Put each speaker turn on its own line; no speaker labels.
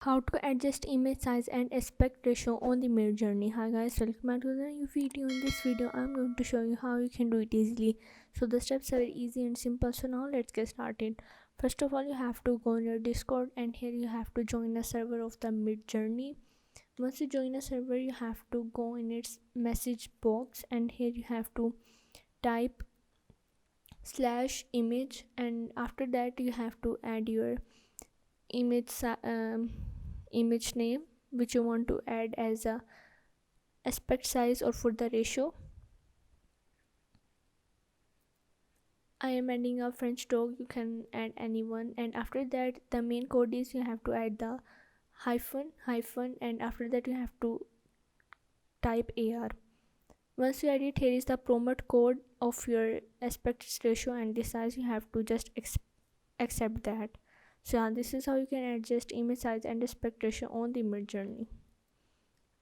How to adjust image size and aspect ratio on the Midjourney. Hi guys, welcome back to the new video. In this video I'm going to show you how you can do it easily. So the steps are very easy and simple, so now let's get started. First of all, you have to go on your Discord, and here you have to join a server of the Midjourney. Once you join a server, you have to go in its message box, and here you have to type slash image, and after that you have to add your image name which you want to add as a aspect size or for the ratio. I am adding a French dog, you can add anyone, and after that the main code is you have to add the hyphen, and after that you have to type AR. Once you add it, here is the promote code of your aspect ratio and the size. You have to just accept that. So yeah, this is how you can adjust image size and aspect ratio on the Midjourney.